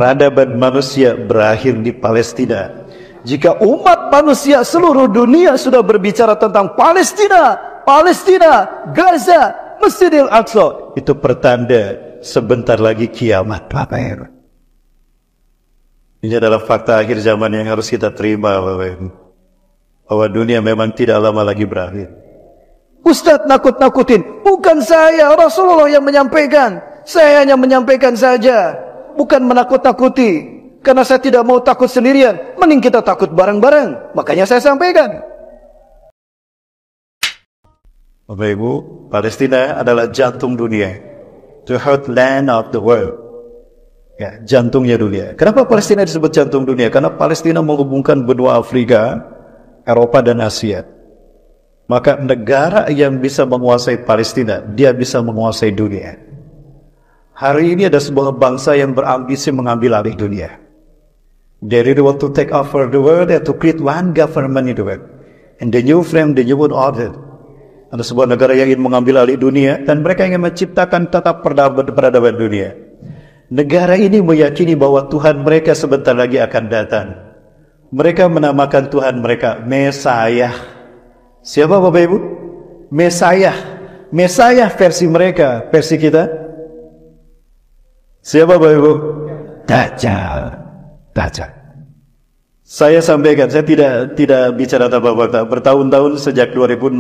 peradaban manusia berakhir di Palestina. Jika umat manusia seluruh dunia sudah berbicara tentang Palestina, Palestina, Gaza, Masjidil Aqsa, itu pertanda sebentar lagi kiamat. Ini adalah fakta akhir zaman yang harus kita terima, bahwa dunia memang tidak lama lagi berakhir. Ustadz nakut-nakutin, bukan saya, Rasulullah yang menyampaikan. Saya hanya menyampaikan saja, bukan menakut-nakuti. Karena saya tidak mau takut sendirian, mending kita takut bareng-bareng. Makanya saya sampaikan. Bapak Ibu, Palestina adalah jantung dunia. The heartland of the world. Ya, jantungnya dunia. Kenapa Palestina disebut jantung dunia? Karena Palestina menghubungkan benua Afrika, Eropa dan Asia. Maka negara yang bisa menguasai Palestina, dia bisa menguasai dunia. Hari ini ada sebuah bangsa yang berambisi mengambil alih dunia. They really want to take over the world and to create one government in the world. And the new frame, the new world order. Ada sebuah negara yang ingin mengambil alih dunia dan mereka ingin menciptakan tata peradaban dunia. Negara ini meyakini bahwa Tuhan mereka sebentar lagi akan datang. Mereka menamakan Tuhan mereka Mesayah. Siapa Bapak Ibu? Mesayah. Mesayah versi mereka, versi kita. Siapa Bapak Ibu? Dajjal. Dajjal. Saya sampaikan, saya tidak bicara tanpa fakta. Bertahun-tahun sejak 2006,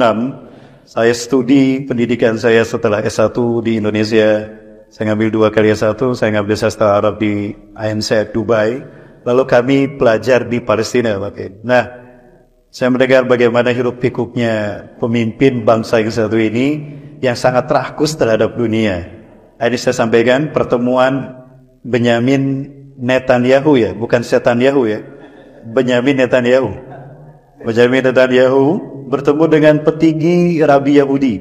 saya studi pendidikan saya setelah S1 di Indonesia. Saya ngambil 2 kali S1, saya ngambil sastra Arab di INSEAD Dubai. Lalu kami pelajar di Palestina. Nah, saya mendengar bagaimana hiruk pikuknya pemimpin bangsa yang satu ini yang sangat rakus terhadap dunia. Ini saya sampaikan pertemuan Benyamin Netanyahu, ya, bukan Setanyahu, ya. Benyamin Netanyahu. Benyamin Netanyahu bertemu dengan petinggi Rabi Yahudi,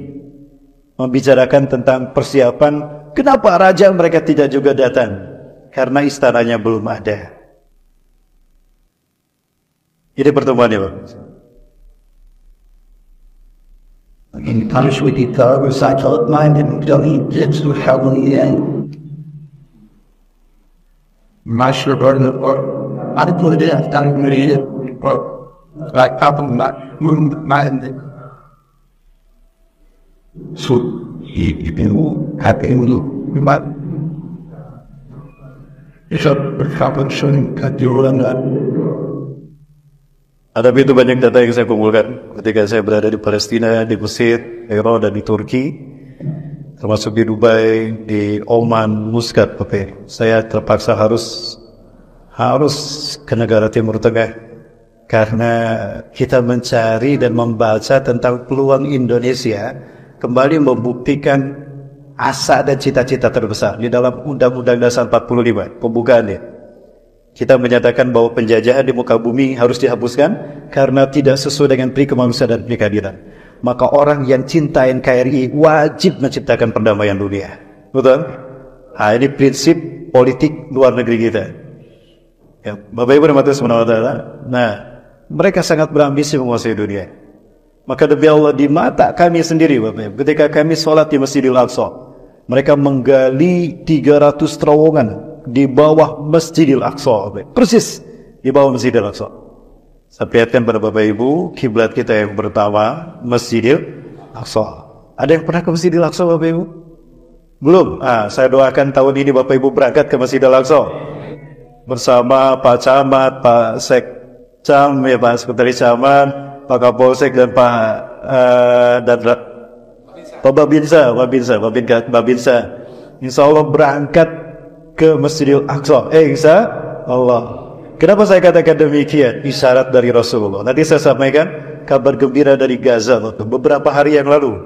membicarakan tentang persiapan kenapa raja mereka tidak juga datang, karena istananya belum ada. Ini pertemuannya, Pak. In punish with the third cycle mind and don't get to help in the end. Master burden or I didn't put it in, I didn't put it in, or like happened that moving mind. So you can happy with you might it's a happen showing that you're on that. Ada begitu banyak data yang saya kumpulkan ketika saya berada di Palestina, di Mesir, Kairo, dan di Turki, termasuk di Dubai, di Oman, Muscat. Saya terpaksa harus ke negara Timur Tengah karena kita mencari dan membaca tentang peluang Indonesia kembali membuktikan asa dan cita-cita terbesar di dalam Undang-Undang Dasar 45 pembukaannya. Kita menyatakan bahwa penjajahan di muka bumi harus dihapuskan karena tidak sesuai dengan pri kemanusiaan dan pri keadilan. Maka orang yang cinta NKRI wajib menciptakan perdamaian dunia. Betul? Nah, ini prinsip politik luar negeri kita. Ya, Bapak Ibu rahmati subhanahu wa ta'ala. Nah, mereka sangat berambisi menguasai dunia. Maka demi Allah, di mata kami sendiri, Bapak Ibu, ketika kami sholat di Masjidil Aqsa, mereka menggali 300 terowongan di bawah Masjidil Aqsa, persis di bawah Masjidil Aqsa. Saya perlihatkan pada Bapak Ibu, kiblat kita yang pertama Masjidil Aqsa. Ada yang pernah ke Masjidil Aqsa, Bapak Ibu? Belum? Saya doakan tahun ini Bapak Ibu berangkat ke Masjidil Aqsa bersama Pak Camat, Pak Sekcam, ya, Pak Sekretaris Camat, Pak Kapolsek, dan Pak Babinsa. Insya Allah berangkat ke Masjidil Aqsa. Insya Allah. Kenapa saya katakan demikian? Isyarat dari Rasulullah. Nanti saya sampaikan kabar gembira dari Gaza beberapa hari yang lalu.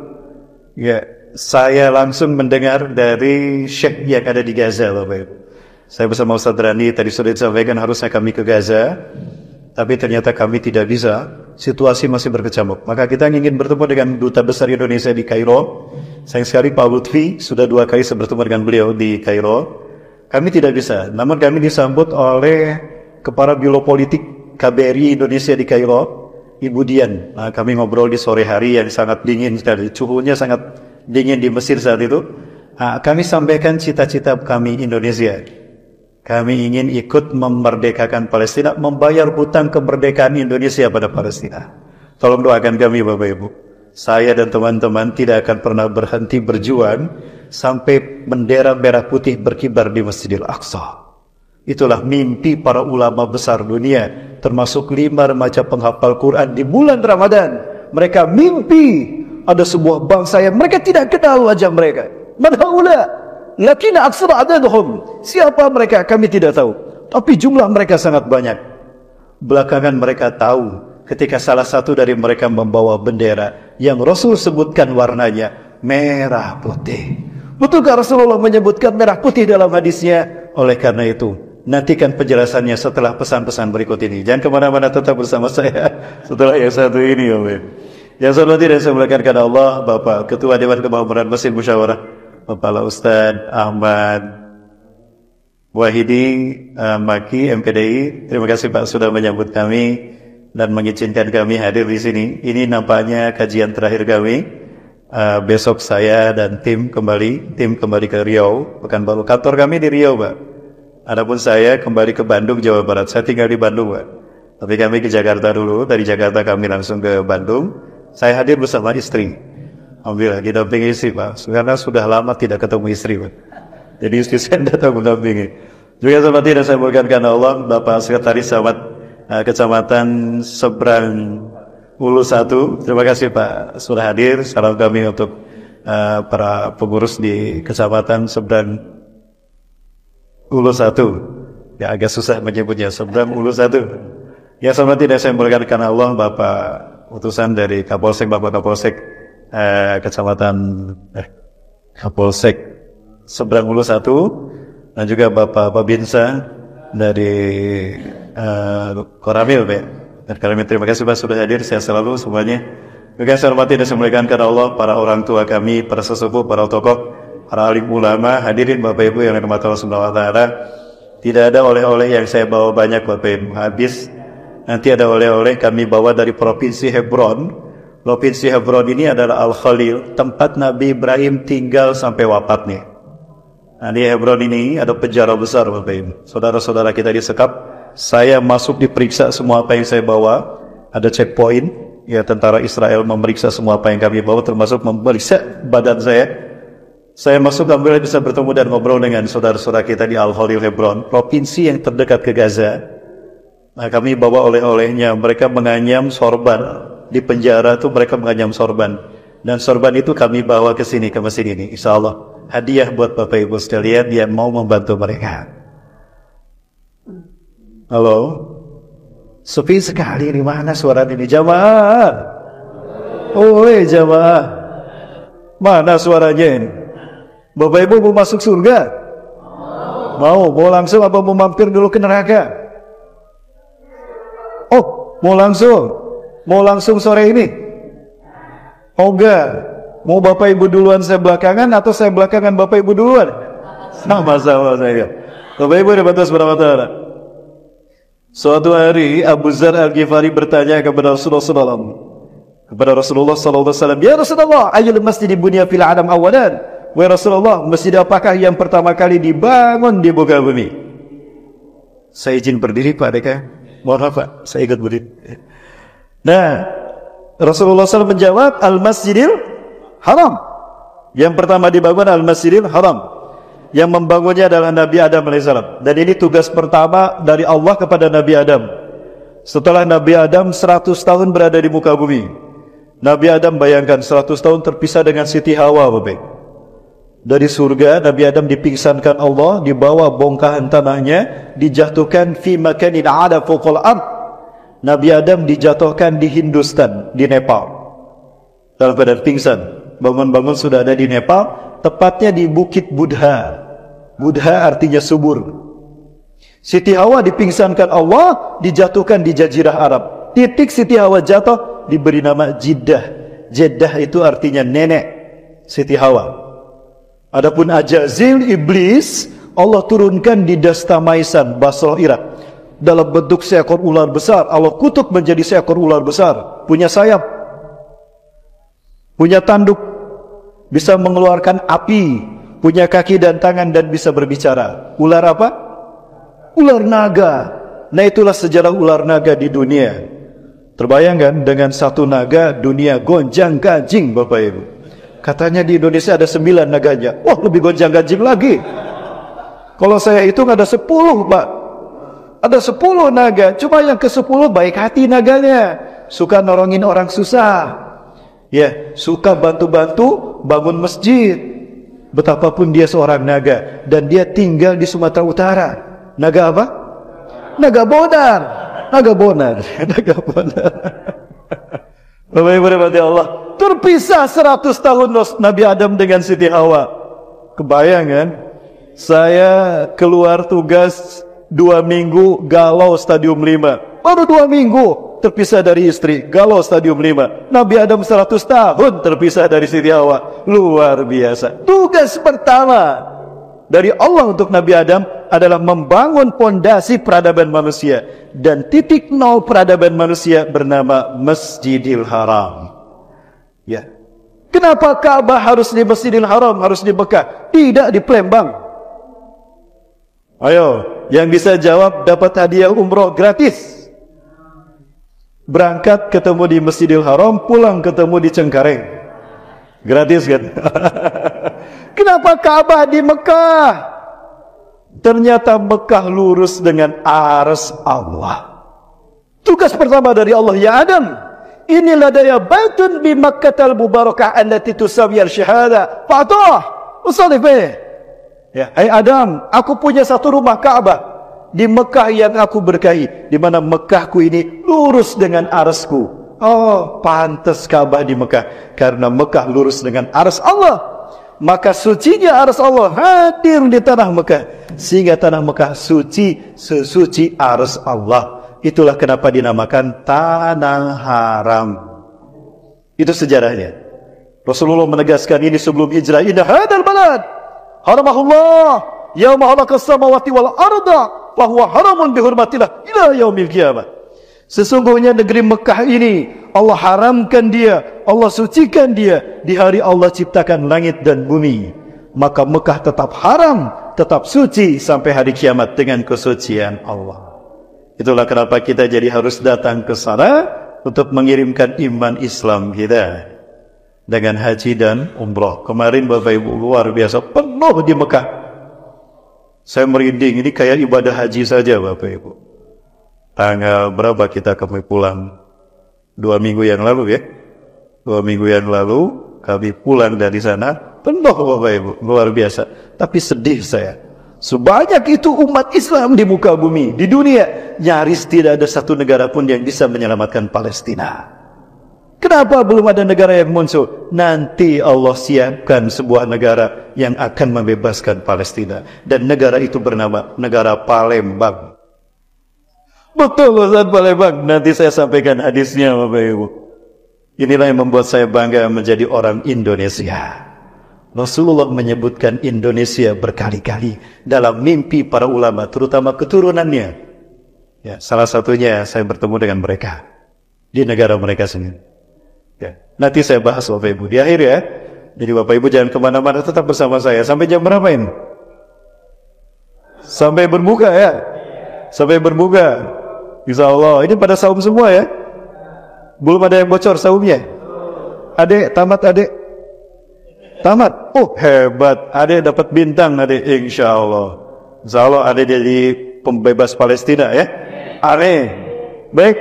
Ya, saya langsung mendengar dari Syekh yang ada di Gaza, Bapak Ibu. Saya bersama Ustaz Rani tadi sudah disampaikan harusnya kami ke Gaza, tapi ternyata kami tidak bisa. Situasi masih berkecamuk. Maka kita ingin bertemu dengan Duta Besar Indonesia di Kairo. Sayang sekali Pak Lutfi sudah 2 kali saya bertemu dengan beliau di Kairo. Kami tidak bisa, namun kami disambut oleh Kepala Biro Politik KBRI Indonesia di Kairo, Ibu Dian. Nah, kami ngobrol di sore hari yang sangat dingin sekali, suhunya sangat dingin di Mesir saat itu. Kami sampaikan cita-cita kami Indonesia. Kami ingin ikut memerdekakan Palestina, membayar hutang kemerdekaan Indonesia pada Palestina. Tolong doakan kami Bapak Ibu. Saya dan teman-teman tidak akan pernah berhenti berjuang sampai bendera merah putih berkibar di Masjidil Aqsa. Itulah mimpi para ulama besar dunia, termasuk 5 remaja penghafal Quran di bulan Ramadan. Mereka mimpi ada sebuah bangsa yang mereka tidak kenal wajah mereka. Man haula? Lakina aksara adaduhum. Siapa mereka? Kami tidak tahu. Tapi jumlah mereka sangat banyak. Belakangan mereka tahu ketika salah satu dari mereka membawa bendera yang Rasul sebutkan warnanya merah putih. Betulkah Rasulullah menyebutkan merah putih dalam hadisnya? Oleh karena itu, nantikan penjelasannya setelah pesan-pesan berikut ini. Jangan kemana-mana, tetap bersama saya setelah yang satu ini. Yang saya tidak saya muliakan karena Allah, Bapak Ketua Dewan Kemakmuran Masjid Musyawarah, Bapak Ustadz Ahmad Wahidi Maki MPDI. Terima kasih Pak sudah menyambut kami dan mengizinkan kami hadir di sini. Ini nampaknya kajian terakhir kami. Besok saya dan tim kembali ke Riau, Pekanbaru. Kantor kami di Riau, Pak. Adapun saya kembali ke Bandung, Jawa Barat. Saya tinggal di Bandung, Pak. Tapi kami ke Jakarta dulu. Dari Jakarta kami langsung ke Bandung. Saya hadir bersama istri. Alhamdulillah, didampingi istri, Pak. Karena sudah lama tidak ketemu istri, Pak. Jadi istri saya datang mendampingi. Juga seperti yang saya muliakan karena Allah, Bapak Sekretaris Camat Kecamatan Seberang Ulu 1. Terima kasih Pak sudah hadir. Salam kami untuk para pengurus di Kecamatan Seberang Ulu 1. Ya agak susah menyebutnya, Seberang Ulu 1. Ya sama tidak saya muliakan karena Allah, Bapak utusan dari Kapolsek, Bapak Kapolsek Kecamatan Kapolsek Seberang Ulu 1, dan juga Bapak Babinsa dari Koramil, Pak. Dan kami terima kasih Pak sudah hadir. Saya selalu semuanya. Juga saya hormati dan saya muliakan karena Allah, para orang tua kami, para sesepuh, para tokoh, para alim ulama, hadirin Bapak Ibu yang dirahmati Allah Subhanahu wa taala. Tidak ada oleh-oleh yang saya bawa banyak Bapak Ibu. Habis nanti ada oleh-oleh kami bawa dari Provinsi Hebron. Provinsi Hebron ini adalah Al-Khalil, tempat Nabi Ibrahim tinggal sampai wafatnya. Nah, di Hebron ini ada penjara besar Bapak Ibu. Saudara-saudara kita disekap. Saya masuk diperiksa semua apa yang saya bawa. Ada checkpoint, ya tentara Israel memeriksa semua apa yang kami bawa, termasuk memeriksa badan saya. Saya masuk alhamdulillah bisa bertemu dan ngobrol dengan saudara-saudara kita di Al-Khalil Hebron, provinsi yang terdekat ke Gaza. Nah, kami bawa oleh-olehnya. Mereka menganyam sorban di penjara tuh, mereka menganyam sorban, dan sorban itu kami bawa ke sini, ke masjid ini. Insya Allah hadiah buat Bapak Ibu sekalian yang mau membantu mereka. Halo, sepi sekali. Di mana suara ini jamaah? Oi jamaah, mana suaranya ini? Bapak Ibu mau masuk surga? Mau langsung apa mau mampir dulu ke neraka? Oh, mau langsung sore ini? Oh enggak, mau Bapak Ibu duluan saya belakangan atau saya belakangan Bapak Ibu duluan? Nah masalah saya. Bapak Ibu ada batas berapa tahun? Suatu hari Abu Zar Al-Ghifari bertanya kepada Rasulullah SAW, Ya Rasulullah, ayyul masjid bunya fil alam awalan? Wahai Rasulullah, masjid apakah yang pertama kali dibangun di muka bumi? Saya izin berdiri Pak Deka. Mohon maaf Pak, saya ikut berdiri. Nah, Rasulullah SAW menjawab, Al-Masjidil Haram. Yang pertama dibangun Al-Masjidil Haram. Yang membangunnya adalah Nabi Adam AS. Dan ini tugas pertama dari Allah kepada Nabi Adam. Setelah Nabi Adam 100 tahun berada di muka bumi, Nabi Adam bayangkan 100 tahun terpisah dengan Siti Hawa Bapak. Dari surga Nabi Adam dipingsankan Allah, dibawa bongkahan tanahnya, dijatuhkan fi makanin ada fawqal ard. Nabi Adam dijatuhkan di Hindustan, di Nepal, dalam keadaan pingsan. Bangun-bangun sudah ada di Nepal, tepatnya di Bukit Budha. Budha artinya subur. Siti Hawa dipingsankan Allah, dijatuhkan di Jazirah Arab. Titik Siti Hawa jatuh diberi nama Jeddah. Jeddah itu artinya nenek Siti Hawa. Adapun Ajazil, iblis, Allah turunkan di Dastamaisan, Basrah, Irak, dalam bentuk seekor ular besar. Allah kutuk menjadi seekor ular besar, punya sayap, punya tanduk, bisa mengeluarkan api, punya kaki dan tangan, dan bisa berbicara. Ular apa? Ular naga. Nah itulah sejarah ular naga di dunia. Terbayangkan dengan satu naga dunia gonjang ganjing Bapak Ibu. Katanya di Indonesia ada 9 naganya. Wah lebih gonjang ganjing lagi. Kalau saya hitung ada 10 Pak. Ada 10 naga. Cuma yang ke-10 baik hati naganya. Suka nolongin orang susah. Ya, suka bantu-bantu bangun masjid. Betapapun dia seorang naga. Dan dia tinggal di Sumatera Utara. Naga apa? Naga Bonar. Naga Bonar. Naga Bonar. Bapak Ibu rahmati Allah. Terpisah 100 tahun Nabi Adam dengan Siti Hawa. Kebayang kan? Saya keluar tugas 2 minggu galau stadium 5. Baru 2 minggu terpisah dari istri, galau stadium 5. Nabi Adam 100 tahun terpisah dari Siti Hawa. Luar biasa. Tugas pertama dari Allah untuk Nabi Adam adalah membangun pondasi peradaban manusia. Dan titik nol peradaban manusia bernama Masjidil Haram. Ya. Kenapa Ka'bah harus di Masjidil Haram, harus di Mekah, tidak di Palembang? Ayo, yang bisa jawab dapat hadiah umroh gratis. Berangkat ketemu di Masjidil Haram, pulang ketemu di Cengkareng. Gratis kan? Kenapa Ka'bah di Mekah? Ternyata Mekah lurus dengan arsy Allah. Tugas pertama dari Allah, ya Adam, inilah daya baitun bi Makkatal mubarakah allati tusawi al-syahada. Fa'tah, usalli fihi. Ya, hai Adam, aku punya satu rumah Ka'bah di Mekah yang aku berkahi, di mana Mekahku ini lurus dengan arsy-Ku. Oh, pantas Ka'bah di Mekah karena Mekah lurus dengan arsy Allah. Maka sucinya arsy Allah hadir di tanah Mekah, sehingga tanah Mekah suci sesuci arsy Allah. Itulah kenapa dinamakan tanah haram. Itu sejarahnya. Rasulullah menegaskan ini sebelum hijrah. Inna hadzal balad haramahullah yauma khalaqas samawati wal arda fa huwa haramun bihurmatillah ila yaumil qiyamah. Sesungguhnya negeri Mekah ini Allah haramkan dia, Allah sucikan dia di hari Allah ciptakan langit dan bumi. Maka Mekah tetap haram, tetap suci sampai hari kiamat dengan kesucian Allah. Itulah kenapa kita jadi harus datang ke sana untuk mengirimkan iman Islam kita dengan haji dan umrah. Kemarin Bapak Ibu luar biasa penuh di Mekah. Saya merinding, ini kayak ibadah haji saja Bapak Ibu. Tanggal berapa kita kami pulang? 2 minggu yang lalu ya. 2 minggu yang lalu kami pulang dari sana, penuh Bapak Ibu, luar biasa. Tapi sedih saya. Sebanyak itu umat Islam di muka bumi, di dunia, nyaris tidak ada satu negara pun yang bisa menyelamatkan Palestina. Kenapa belum ada negara yang muncul? Nanti Allah siapkan sebuah negara yang akan membebaskan Palestina. Dan negara itu bernama negara Palembang. Betul Ustaz, Palembang. Nanti saya sampaikan hadisnya Bapak Ibu. Inilah yang membuat saya bangga menjadi orang Indonesia. Rasulullah menyebutkan Indonesia berkali-kali dalam mimpi para ulama, terutama keturunannya. Ya, salah satunya saya bertemu dengan mereka di negara mereka sendiri. Ya, nanti saya bahas Bapak Ibu di akhir ya. Jadi Bapak Ibu jangan kemana-mana, tetap bersama saya. Sampai jam berapa ini? Sampai berbuka ya. Sampai berbuka. Insya Allah. Ini pada saum semua ya. Belum ada yang bocor saumnya. Adek, tamat adek. Tamat. Oh hebat. Adek dapat bintang adek. Insya Allah. Insya Allah adek jadi pembebas Palestina ya. Aneh. Baik.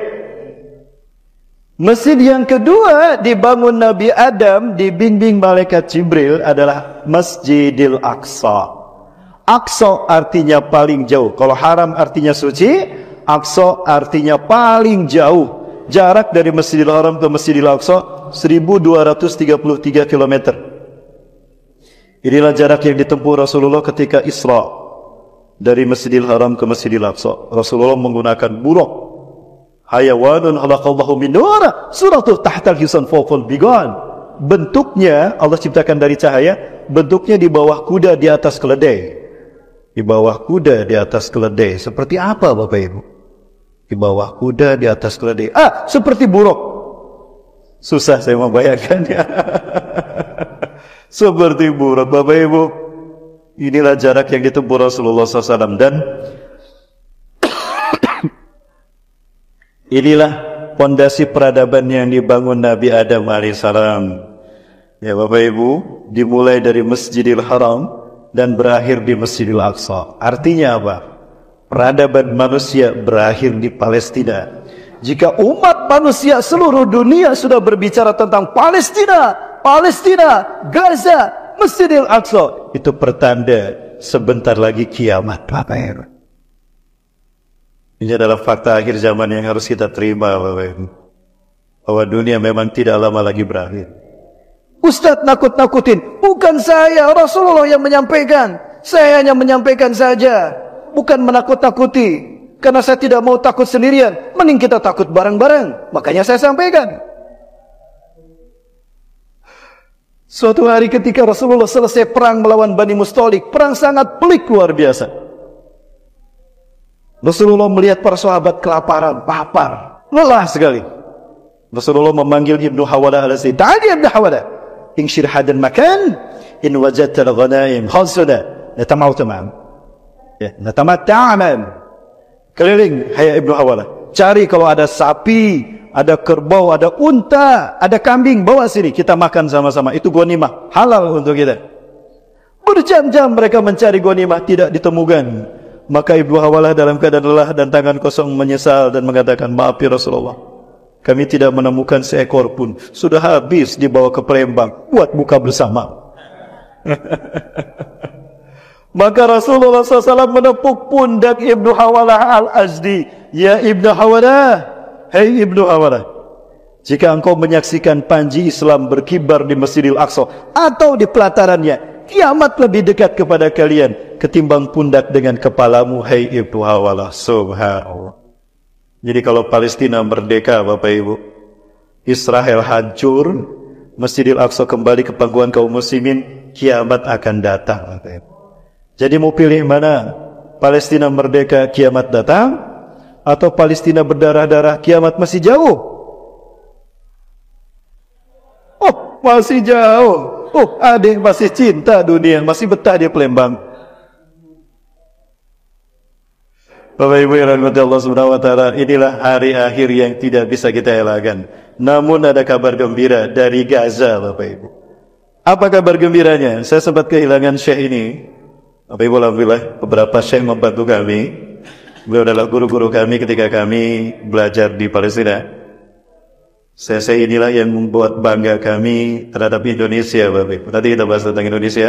Masjid yang kedua dibangun Nabi Adam, dibimbing malaikat Jibril adalah Masjidil Aqsa. Aqsa artinya paling jauh. Kalau haram artinya suci, Aqsa artinya paling jauh. Jarak dari Masjidil Haram ke Masjidil Aqsa 1233 km. Inilah jarak yang ditempuh Rasulullah ketika Isra dari Masjidil Haram ke Masjidil Aqsa. Rasulullah menggunakan buruk. Hayawanun khalaqallahu min nur, suratuh tahtal hisan fawqal bigan. Bentuknya Allah ciptakan dari cahaya, bentuknya di bawah kuda di atas keledai. Di bawah kuda di atas keledai. Seperti apa Bapak Ibu? Di bawah kuda di atas keledai. Seperti buruk. Susah saya membayangkannya. Seperti buruk Bapak Ibu. Inilah jarak yang ditempuh Rasulullah SAW. Dan Inilah pondasi peradaban yang dibangun Nabi Adam alaihissalam. Ya Bapak Ibu, dimulai dari Masjidil Haram dan berakhir di Masjidil Aqsa. Artinya apa? Peradaban manusia berakhir di Palestina. Jika umat manusia seluruh dunia sudah berbicara tentang Palestina, Gaza, Masjidil Aqsa, itu pertanda sebentar lagi kiamat. Bapak Ibu, ini adalah fakta akhir zaman yang harus kita terima, Bapak Ibu, bahwa dunia memang tidak lama lagi berakhir. Ustadz nakut-nakutin. Bukan saya, Rasulullah yang menyampaikan. Saya hanya menyampaikan saja, bukan menakut-nakuti. Karena saya tidak mau takut sendirian, mending kita takut bareng-bareng. Makanya saya sampaikan. Suatu hari ketika Rasulullah selesai perang melawan Bani Mustalik, perang sangat pelik luar biasa. Rasulullah melihat para sahabat kelaparan, lapar, lelah sekali. Rasulullah memanggil Ibnu Hawalah al-Asadi. "Ta'ali Ibnu Hawalah, inshir hadan makan, in wajadta al-ghanaim khasuna, natamau tamam." Ya, natamatta'aman. Keliling, hai Ibnu Hawalah, cari kalau ada sapi, ada kerbau, ada unta, ada kambing, bawa sini, kita makan sama-sama. Itu ghanimah, halal untuk kita. Berjam-jam mereka mencari ghanimah, tidak ditemukan. Maka Ibnu Hawalah dalam keadaan lelah dan tangan kosong menyesal dan mengatakan, "Maaf ya Rasulullah, kami tidak menemukan seekor pun. Sudah habis dibawa ke Palembang buat buka bersama." Maka Rasulullah SAW menepuk pundak Ibnu Hawalah al-Azdi. "Ya Ibnu Hawalah, hei Ibnu Hawalah, jika engkau menyaksikan panji Islam berkibar di Masjidil Aqsa atau di pelatarannya, kiamat lebih dekat kepada kalian ketimbang pundak dengan kepalamu, hei Ibnu Hawalah." Subhanallah. Jadi kalau Palestina merdeka, Bapak Ibu, Israel hancur, Masjidil Aqsa kembali ke pangkuan kaum muslimin, kiamat akan datang, Bapak Ibu. Jadi mau pilih mana? Palestina merdeka, kiamat datang, atau Palestina berdarah-darah, kiamat masih jauh? Oh, masih jauh. Oh, adik masih cinta dunia, masih betah di Palembang. Bapak Ibu yang dirahmati Allah Subhanahu wa taala, inilah hari akhir yang tidak bisa kita elakkan. Namun ada kabar gembira dari Gaza, Bapak Ibu. Apa kabar gembiranya? Saya sempat kehilangan syekh ini. Bapak Ibu, alhamdulillah beberapa syekh membantu kami. Beliau adalah guru-guru kami ketika kami belajar di Palestina. Syekh inilah yang membuat bangga kami terhadap Indonesia, Bapak Ibu. Nanti kita bahas tentang Indonesia.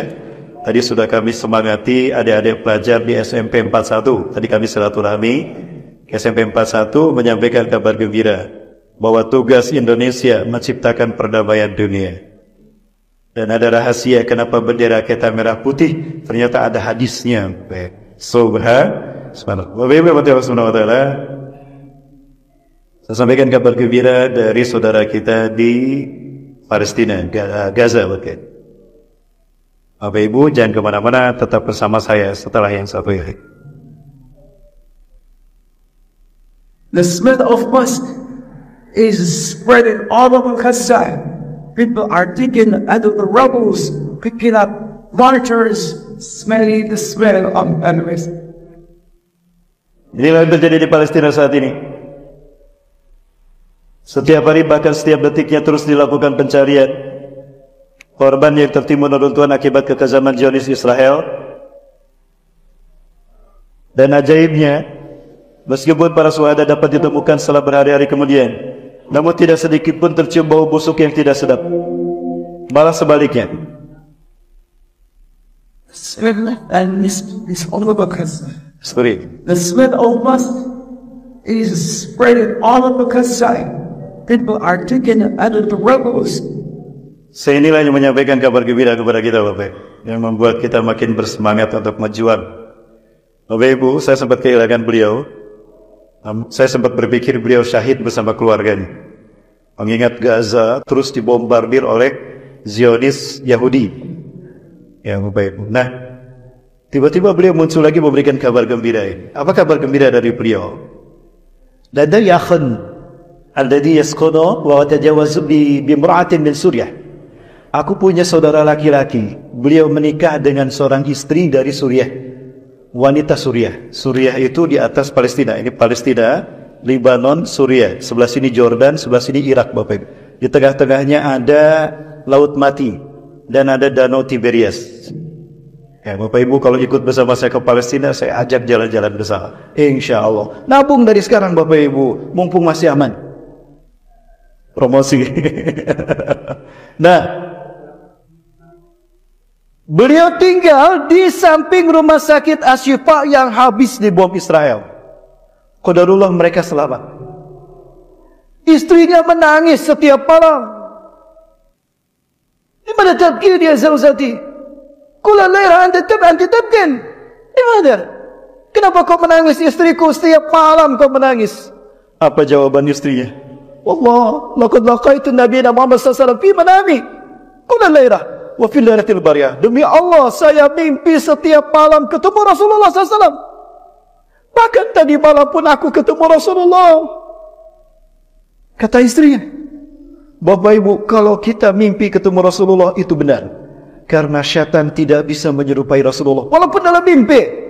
Tadi sudah kami semangati adik-adik pelajar di SMP 41. Tadi kami silaturahmi ke SMP 41 menyampaikan kabar gembira bahwa tugas Indonesia menciptakan perdamaian dunia. Dan ada rahasia kenapa bendera kita merah putih, ternyata ada hadisnya. Subhanallah. Bapak Ibu yang Subhanahu wa taala, saya sampaikan kabar gembira dari saudara kita di Palestina, Gaza, Bapak Ibu, jangan kemana-mana, tetap bersama saya setelah yang satu ini. The smell of musk is spreading all over Gaza. People are digging out of the rubble, picking up monitors, smelling the smell of enemies. Inilah yang terjadi di Palestina saat ini. Setiap hari, bahkan setiap detiknya terus dilakukan pencarian. Korban yang tertimbun reruntuhan akibat kekejaman Zionis Israel. Dan ajaibnya, meskipun para syuhada dapat ditemukan setelah berhari-hari kemudian, namun tidak sedikit pun tercium bau busuk yang tidak sedap. Malah sebaliknya. Sorry. The smell of musk is spreading all over Gaza. People are digging out of the rubble. Saya inilah yang menyampaikan kabar gembira kepada kita, Bapak, yang membuat kita makin bersemangat untuk majuan. Bapak Ibu, saya sempat kehilangan beliau. Saya sempat berpikir beliau syahid bersama keluarganya. Mengingat Gaza terus dibombardir oleh Zionis Yahudi. Ya, Bapak Ibu. Nah, tiba-tiba beliau muncul lagi memberikan kabar gembira ini. Apa kabar gembira dari beliau? Ladai akhan alladhi yaskunu wa tajawazu bi imra'atin min Suriah. Aku punya saudara laki-laki. Beliau menikah dengan seorang istri dari Suriah. Wanita Suriah. Suriah itu di atas Palestina. Ini Palestina Lebanon, Suriah. Sebelah sini Jordan, sebelah sini Irak, Bapak Ibu. Di tengah-tengahnya ada Laut Mati dan ada Danau Tiberias. Ya, Bapak Ibu kalau ikut bersama saya ke Palestina, saya ajak jalan-jalan bersama. Insya Allah. Nabung dari sekarang Bapak Ibu, mumpung masih aman. Promosi. Nah, beliau tinggal di samping rumah sakit Asy-Syifa yang habis dibom Israel. Qadarullah mereka selamat. Istrinya menangis setiap malam. Dimana tabkir ya zawjati? Kula laira anta tabkin. Dimana? Kenapa kau menangis istriku setiap malam kau menangis? Apa jawaban istrinya? Wallah, laqad laqaitu nabiyana Muhammad sallallahu alaihi wasallam fi manami. Kula laira wa fil lailatil bariyah. Demi Allah saya mimpi setiap malam ketemu Rasulullah sallallahu alaihi wasallam. Bahkan tadi malam pun aku ketemu Rasulullah. Kata istrinya, Bapak Ibu, kalau kita mimpi ketemu Rasulullah itu benar. Karena syaitan tidak bisa menyerupai Rasulullah walaupun dalam mimpi.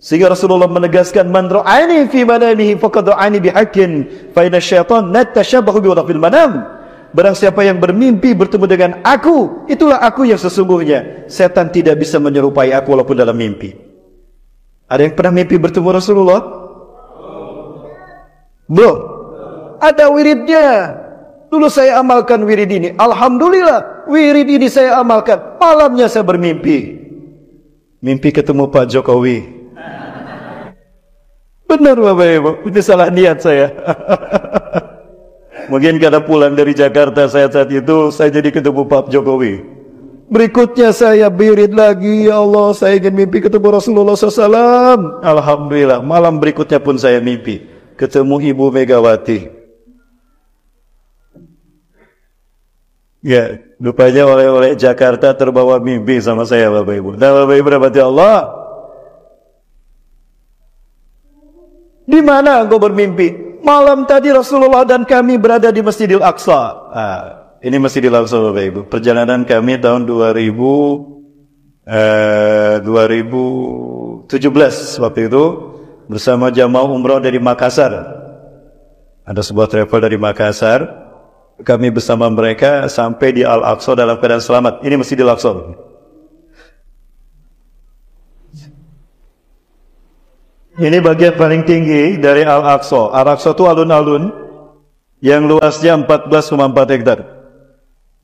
Sehingga Rasulullah menegaskan, man ra'ani fi manamihi faqad ra'ani bihaqqin fa inna syaitan natashabbahu bi fil manam. Barang siapa yang bermimpi bertemu dengan aku, itulah aku yang sesungguhnya. Setan tidak bisa menyerupai aku walaupun dalam mimpi. Ada yang pernah mimpi bertemu Rasulullah? Belum. Ada wiridnya. Dulu saya amalkan wirid ini. Alhamdulillah, wirid ini saya amalkan. Malamnya saya bermimpi. Mimpi ketemu Pak Jokowi. Benar Bapak Ibu, ini salah niat saya. Mungkin karena pulang dari Jakarta saat itu, saya jadi ketemu Pak Jokowi. Berikutnya saya wirid lagi, ya Allah, saya ingin mimpi ketemu Rasulullah SAW. Alhamdulillah, malam berikutnya pun saya mimpi ketemu Ibu Megawati. Ya, rupanya oleh Jakarta terbawa mimpi sama saya Bapak Ibu. Nah Bapak Ibu rahmati Allah, di mana engkau bermimpi? Malam tadi Rasulullah dan kami berada di Masjidil Aqsa. Ini Masjidil Aqsa Bapak Ibu. Perjalanan kami tahun 2017 waktu itu bersama jamaah umrah dari Makassar. Ada sebuah travel dari Makassar. Kami bersama mereka sampai di Al-Aqsa dalam keadaan selamat. Ini Masjidil Aqsa. Ini bagian paling tinggi dari Al-Aqsa. Al-Aqsa itu alun-alun yang luasnya 14,4 hektar.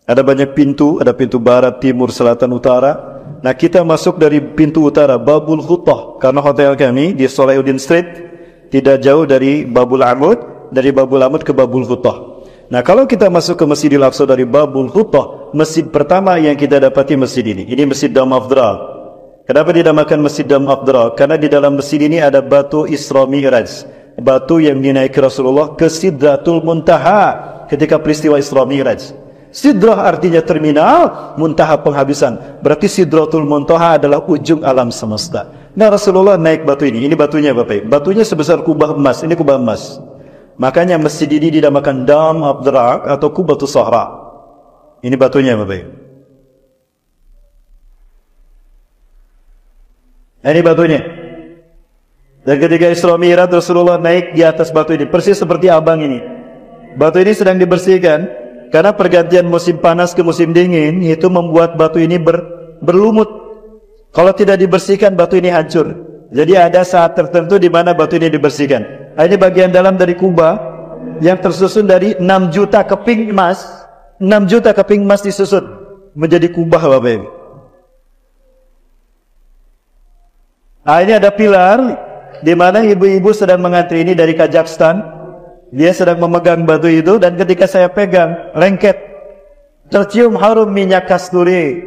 Ada banyak pintu, ada pintu barat, timur, selatan, utara. Nah kita masuk dari pintu utara, Babul Khuttah. Karena hotel kami di Salahuddin Street tidak jauh dari Babul Amud. Dari Babul Amud ke Babul Khuttah. Nah kalau kita masuk ke Masjidil Aqsa dari Babul Khuttah, masjid pertama yang kita dapati masjid ini. Ini Masjid Dam Afdra. Kenapa dinamakan Masjid Dam Afdra? Karena di dalam masjid ini ada batu Isra Mi'raj. Batu yang dinaiki Rasulullah ke Sidratul Muntaha ketika peristiwa Isra Mi'raj. Sidrah artinya terminal, muntaha penghabisan. Berarti Sidratul Muntaha adalah ujung alam semesta. Nah Rasulullah naik batu ini. Ini batunya Bapak. Batunya sebesar kubah emas. Ini kubah emas. Makanya masjid ini dinamakan Dam Afdra atau Kubatus Sahra. Ini batunya Bapak. Ini batunya. Dan ketika Isra Mi'raj Rasulullah naik di atas batu ini, persis seperti abang ini. Batu ini sedang dibersihkan karena pergantian musim panas ke musim dingin itu membuat batu ini berlumut. Kalau tidak dibersihkan batu ini hancur. Jadi ada saat tertentu di mana batu ini dibersihkan. Ini bagian dalam dari kubah yang tersusun dari 6 juta keping emas. 6 juta keping emas disusun menjadi kubah Bapak Ibu. Ini ada pilar di mana ibu-ibu sedang mengantri ini dari Kazakhstan. Dia sedang memegang batu itu dan ketika saya pegang lengket tercium harum minyak kasturi.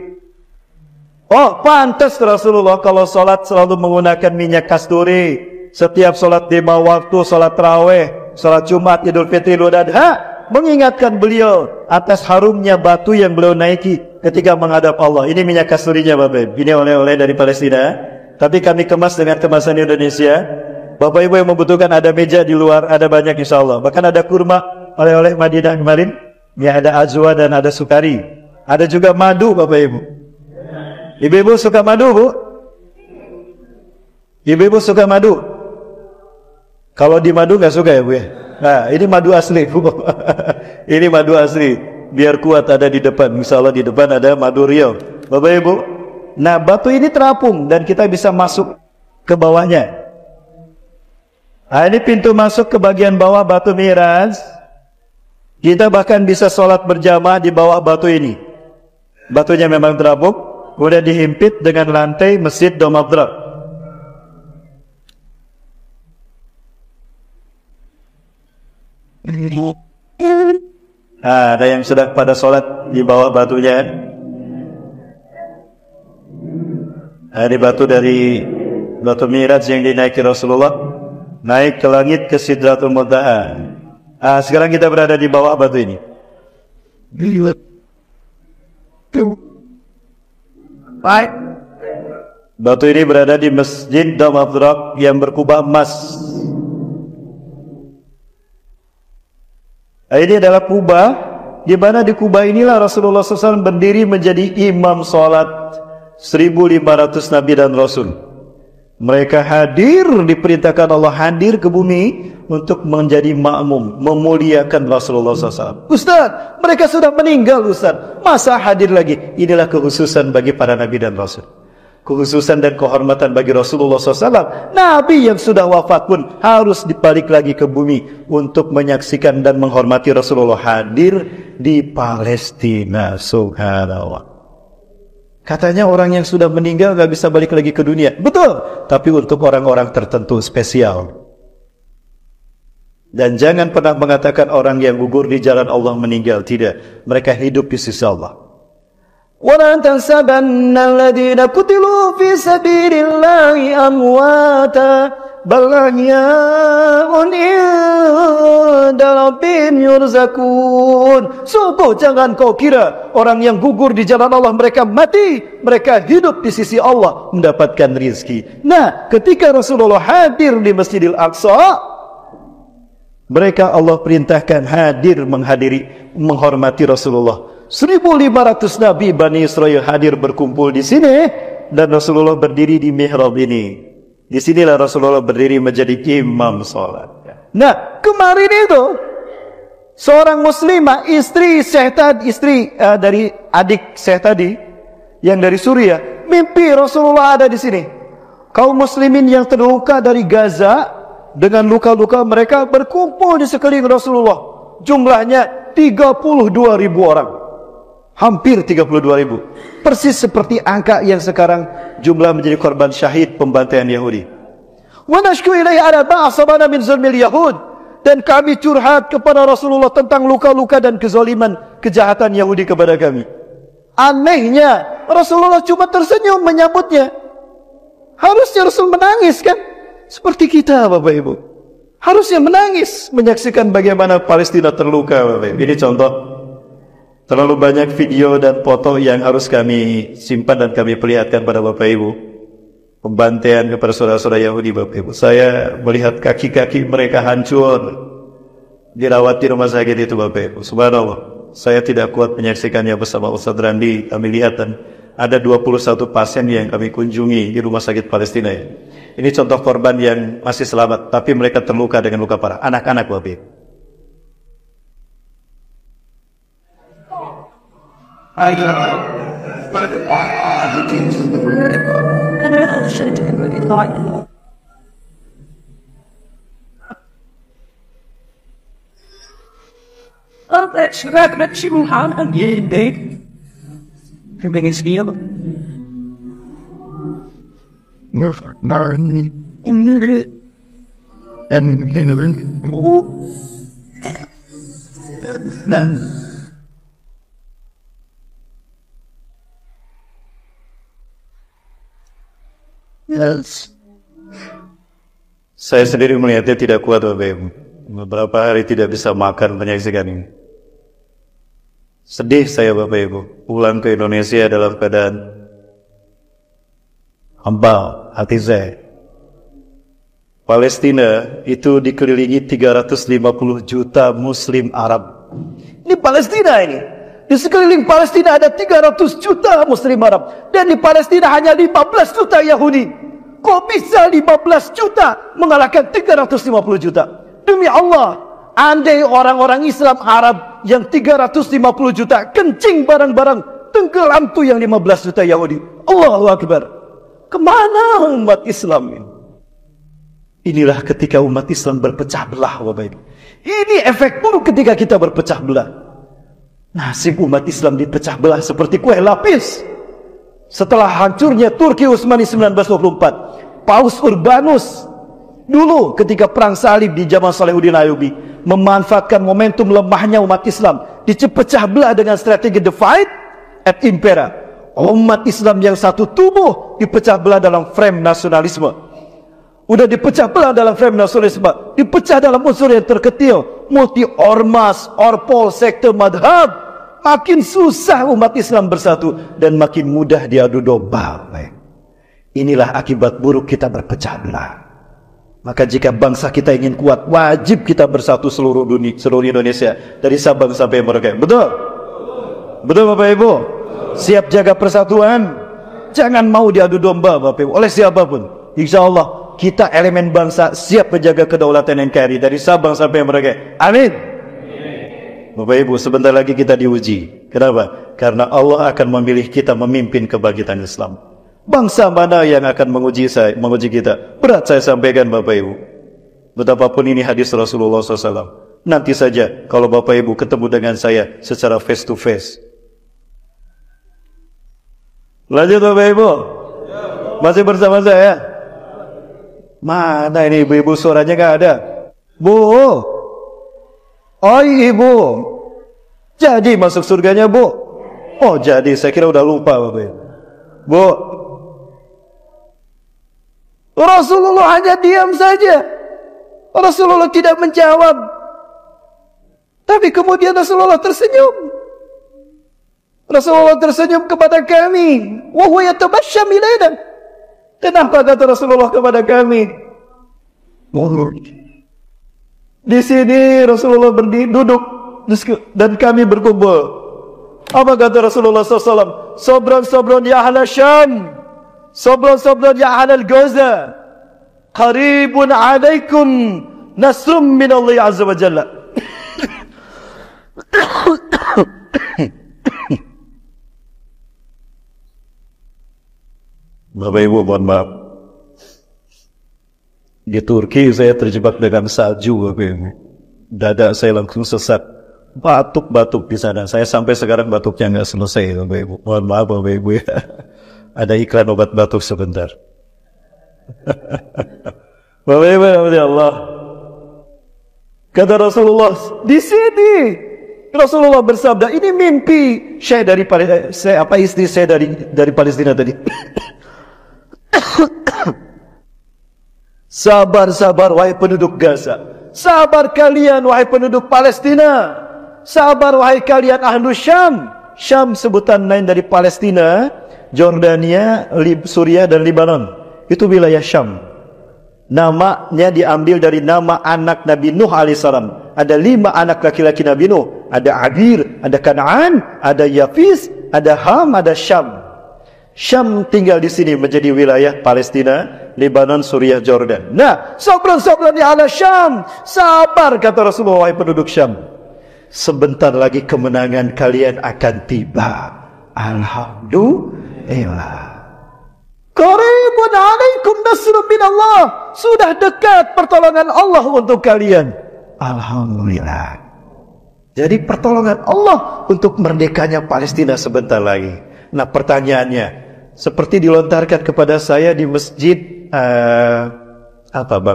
Oh, pantas Rasulullah kalau sholat selalu menggunakan minyak kasturi. Setiap sholat 5 waktu, sholat tarawih, sholat Jumat, Idul Fitri, Idul Adha, mengingatkan beliau atas harumnya batu yang beliau naiki ketika menghadap Allah. Ini minyak kasturinya Bapak. Ini oleh-oleh dari Palestina, tapi kami kemas dengan kemasan Indonesia. Bapak Ibu yang membutuhkan ada meja di luar, ada banyak insya Allah. Bahkan ada kurma oleh-oleh Madinah kemarin. Ya ada azwa dan ada sukari. Ada juga madu Bapak Ibu. Ibu-ibu suka madu Bu? Ibu-ibu suka madu? Kalau di madu nggak suka ya Bu ya? Nah, ini madu asli Bu. Ini madu asli. Biar kuat ada di depan. Misalnya di depan ada madu Riau. Bapak Ibu. Nah, batu ini terapung dan kita bisa masuk ke bawahnya. Nah, ini pintu masuk ke bagian bawah batu Mi'raj. Kita bahkan bisa sholat berjamaah di bawah batu ini. Batunya memang terapung, udah dihimpit dengan lantai Masjid Domadrak. Nah, ada yang sedang pada sholat di bawah batunya. Nah, ini batu dari batu Mi'raj yang dinaiki Rasulullah. Naik ke langit ke Sidratul Muntaha. Ah, sekarang kita berada di bawah batu ini. Baik. Batu ini berada di Masjid Domadrak yang berkubah emas. Ini adalah kubah, di mana di kubah inilah Rasulullah SAW berdiri menjadi imam sholat 1.500 Nabi dan Rasul. Mereka hadir, diperintahkan Allah hadir ke bumi untuk menjadi makmum, memuliakan Rasulullah SAW. Ustaz, mereka sudah meninggal Ustaz, masa hadir lagi? Inilah kekhususan bagi para Nabi dan Rasul. Kekhususan dan kehormatan bagi Rasulullah SAW. Nabi yang sudah wafat pun harus dibalik lagi ke bumi untuk menyaksikan dan menghormati Rasulullah hadir di Palestina. Subhanallah. Katanya orang yang sudah meninggal gak bisa balik lagi ke dunia. Betul. Tapi untuk orang-orang tertentu spesial. Dan jangan pernah mengatakan orang yang gugur di jalan Allah meninggal. Tidak. Mereka hidup di sisi Allah. وَلَا تَحْسَبَنَّ الَّذِينَ قُتِلُوا فِي سَبِيلِ اللَّهِ أَمْوَاتًا بَلْ أَحْيَاءٌ عِندَ رَبِّهِمْ يُرْزَقُونَ. Sungguh jangan kau kira orang yang gugur di jalan Allah mereka mati. Mereka hidup di sisi Allah mendapatkan rizki. Nah, ketika Rasulullah hadir di Masjidil Aqsa, mereka Allah perintahkan hadir menghadiri, menghormati Rasulullah. 1.500 Nabi Bani Israel hadir berkumpul di sini dan Rasulullah berdiri di mihrab ini. Di sinilah Rasulullah berdiri menjadi imam salat. Nah, kemarin itu seorang muslimah, istri Syekh tadi, dari adik Syekh tadi yang dari Suriah, mimpi Rasulullah ada di sini. Kaum muslimin yang terluka dari Gaza dengan luka-luka mereka berkumpul di sekeliling Rasulullah. Jumlahnya 32.000 orang. Hampir 32.000. Persis seperti angka yang sekarang jumlah menjadi korban syahid pembantaian Yahudi. Wa nashku ilaihi ala ba'asabana min zulmil Yahud. Dan kami curhat kepada Rasulullah tentang luka-luka dan kezaliman, kejahatan Yahudi kepada kami. Anehnya, Rasulullah cuma tersenyum menyambutnya. Harusnya Rasul menangis kan? Seperti kita Bapak Ibu. Harusnya menangis menyaksikan bagaimana Palestina terluka Bapak Ibu. Ini contoh. Terlalu banyak video dan foto yang harus kami simpan dan kami perlihatkan pada Bapak Ibu. Pembantaian kepada saudara-saudara Yahudi Bapak Ibu. Saya melihat kaki-kaki mereka hancur dirawat di rumah sakit itu Bapak Ibu. Subhanallah. Saya tidak kuat menyaksikannya bersama Ustaz Randi. Kami lihat dan ada 21 pasien yang kami kunjungi di rumah sakit Palestina ya. Ini contoh korban yang masih selamat, tapi mereka terluka dengan luka parah. Anak-anak Bapak Ibu. Saya sendiri melihatnya tidak kuat Bapak Ibu. Beberapa hari tidak bisa makan menyaksikan ini. Sedih saya Bapak Ibu. Pulang ke Indonesia dalam keadaan hamba hati saya. Palestina itu dikelilingi 350 juta Muslim Arab. Ini Palestina ini. Di sekeliling Palestina ada 300 juta Muslim Arab. Dan di Palestina hanya 15 juta Yahudi. Kok bisa 15 juta mengalahkan 350 juta? Demi Allah, andai orang-orang Islam Arab yang 350 juta kencing barang-barang, tenggelam tuh yang 15 juta Yahudi. Allahu Akbar. Kemana umat Islam ini? Inilah ketika umat Islam berpecah belah, Bapak Ibu. Ini efek buruk ketika kita berpecah belah. Nasib umat Islam dipecah belah seperti kue lapis. Setelah hancurnya Turki Utsmani 1924, Paus Urbanus dulu ketika perang salib di zaman Salahuddin Ayyubi memanfaatkan momentum lemahnya umat Islam, dipecah belah dengan strategi divide et impera. Umat Islam yang satu tubuh dipecah belah dalam frame nasionalisme. Udah dipecah belah dalam frame nasionalisme, dipecah dalam unsur yang terkecil, multi ormas, orpol, sekte, madhab. Makin susah umat Islam bersatu dan makin mudah diadu domba. Inilah akibat buruk kita berpecah belah. Maka jika bangsa kita ingin kuat, wajib kita bersatu seluruh dunia, seluruh Indonesia, dari Sabang sampai Merauke. Betul? Betul Bapak Ibu? Siap jaga persatuan? Jangan mau diadu domba Bapak Ibu oleh siapapun. Insya Allah kita elemen bangsa siap menjaga kedaulatan NKRI dari Sabang sampai Merauke. Amin. Bapak Ibu, sebentar lagi kita diuji. Kenapa? Karena Allah akan memilih kita memimpin kebangkitan Islam. Bangsa mana yang akan menguji kita? Berat saya sampaikan Bapak Ibu. Betapapun ini hadis Rasulullah SAW. Nanti saja kalau Bapak Ibu ketemu dengan saya secara face to face. Lanjut Bapak Ibu. Masih bersama saya? Mana ini ibu-ibu, suaranya nggak ada? Bu. Oh Ibu, jadi masuk surganya Bu? Oh jadi, saya kira udah lupa Bapak Ibu. Bu, Rasulullah hanya diam saja. Rasulullah tidak menjawab. Tapi kemudian Rasulullah tersenyum. Rasulullah tersenyum kepada kami. Wa huwa yatabassam ilaina. Kenapa kata Rasulullah kepada kami? Di sini Rasulullah berdiri, duduk, dan kami berkumpul. Apa kata Rasulullah SAW? Sobron-sobron ya ahla Syam, sobron-sobron ya ahla Gaza, qaribun alaikum nasrum min Allah Azza wa Jalla. Bapak Ibu, mohon maaf. Di Turki saya terjebak dengan salju, Bapak Ibu. Dada saya langsung sesak, batuk-batuk di sana. Saya sampai sekarang batuknya nggak selesai, Bapak Ibu. Mohon maaf Bapak Ibu ya. Ada iklan obat batuk sebentar. Bapak Ibu, ya Allah. Kata Rasulullah, di sini Rasulullah bersabda, ini mimpi saya dari istri saya dari Palestina tadi. Sabar, sabar wahai penduduk Gaza. Sabar kalian wahai penduduk Palestina. Sabar wahai kalian ahlu Syam. Syam sebutan lain dari Palestina, Jordania, Suriah dan Lebanon. Itu wilayah Syam. Namanya diambil dari nama anak Nabi Nuh alaihissalam. Ada 5 anak laki-laki Nabi Nuh. Ada Abir, ada Kanaan, ada Yafis, ada Ham, ada Syam. Syam tinggal di sini menjadi wilayah Palestina, Lebanon, Suriah, Jordan. Nah, sabran-sabran ya ala Syam. Sabar kata Rasulullah, wahai penduduk Syam. Sebentar lagi kemenangan kalian akan tiba. Alhamdulillah. Qaribun alaikum nasrun min Allah. Sudah dekat pertolongan Allah untuk kalian. Alhamdulillah. Jadi pertolongan Allah untuk merdekanya Palestina sebentar lagi. Nah pertanyaannya, seperti dilontarkan kepada saya di masjid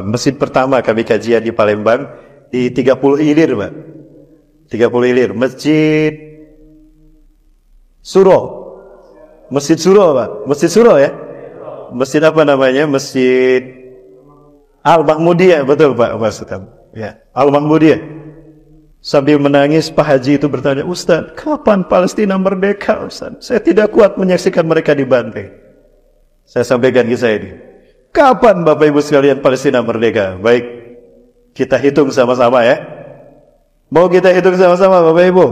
masjid pertama kami kajian di Palembang di 30 Ilir, Pak. 30 Ilir, Masjid Suro. Masjid Suro, Pak. Masjid Suro ya? Masjid apa namanya? Masjid Al-Mahmudiyah, betul Pak maksudnya. Ya, Al-Mahmudiyah. Sambil menangis Pak Haji itu bertanya, Ustaz, kapan Palestina merdeka Ustaz? Saya tidak kuat menyaksikan mereka dibantai. Saya sampaikan kisah ini. Kapan Bapak Ibu sekalian Palestina merdeka? Baik, kita hitung sama-sama ya. Mau kita hitung sama-sama Bapak Ibu?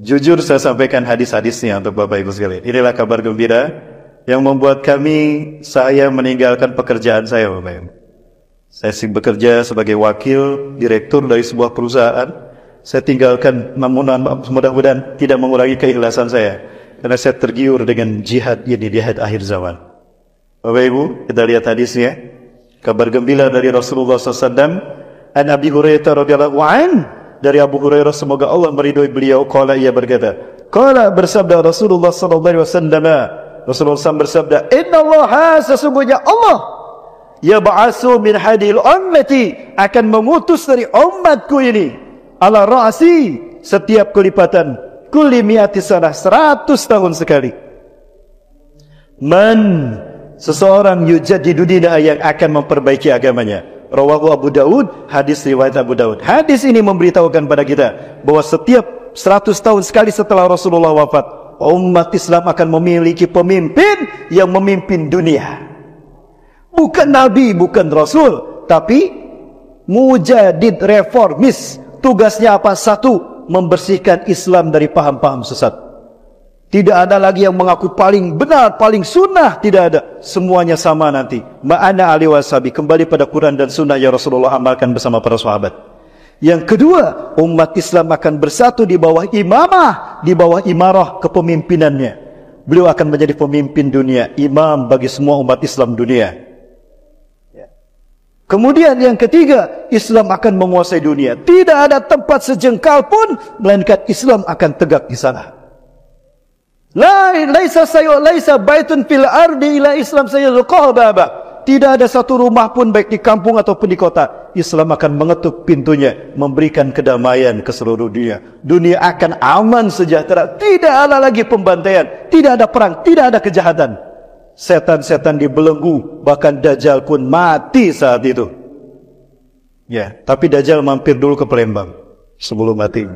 Jujur saya sampaikan hadis-hadisnya untuk Bapak Ibu sekalian. Inilah kabar gembira yang membuat saya meninggalkan pekerjaan saya, Bapak Ibu. Saya bekerja sebagai wakil direktur dari sebuah perusahaan. Saya tinggalkan, mudah-mudahan tidak mengurangi keikhlasan saya, karena saya tergiur dengan jihad ini di akhir zaman. Bapak Ibu, kita lihat hadisnya. Kabar gembira dari Rasulullah SAW. An Abi Hurairah radhiyallahu anhu, dari Abu Hurairah, semoga Allah meridhoi beliau, qala, ia berkata, qala, bersabda Rasulullah sallallahu alaihi wasallam, Rasulullah SAW bersabda, innallaha, sesungguhnya Allah, yab'atsu min hadil ummati, akan mengutus dari umatku ini, ala ra'si, setiap kelipatan, kulli mi'ati sanah, 100 tahun sekali. Man, seseorang yujaddidu dinahu, yang akan memperbaiki agamanya. Rawahu Abu Daud, hadis riwayat Abu Daud. Hadis ini memberitahukan pada kita bahwa setiap 100 tahun sekali setelah Rasulullah wafat, umat Islam akan memiliki pemimpin yang memimpin dunia. Bukan Nabi, bukan Rasul, tapi mujadid, reformis. Tugasnya apa? Satu, membersihkan Islam dari paham-paham sesat. Tidak ada lagi yang mengaku paling benar, paling sunnah. Tidak ada. Semuanya sama nanti. Ma'ana ali wasabi. Kembali pada Quran dan sunnah yang Rasulullah amalkan bersama para sahabat. Yang kedua, umat Islam akan bersatu di bawah imamah, di bawah imarah kepemimpinannya. Beliau akan menjadi pemimpin dunia, imam bagi semua umat Islam dunia. Kemudian yang ketiga, Islam akan menguasai dunia. Tidak ada tempat sejengkal pun melainkan Islam akan tegak di sana. Laisa baitun fil ardi ila Islam sayadqahu baba. Tidak ada satu rumah pun baik di kampung ataupun di kota, Islam akan mengetuk pintunya, memberikan kedamaian ke seluruh dunia. Dunia akan aman sejahtera, tidak ada lagi pembantaian, tidak ada perang, tidak ada kejahatan. Setan-setan dibelenggu, bahkan Dajjal pun mati saat itu. Ya, tapi Dajjal mampir dulu ke Palembang sebelum mati.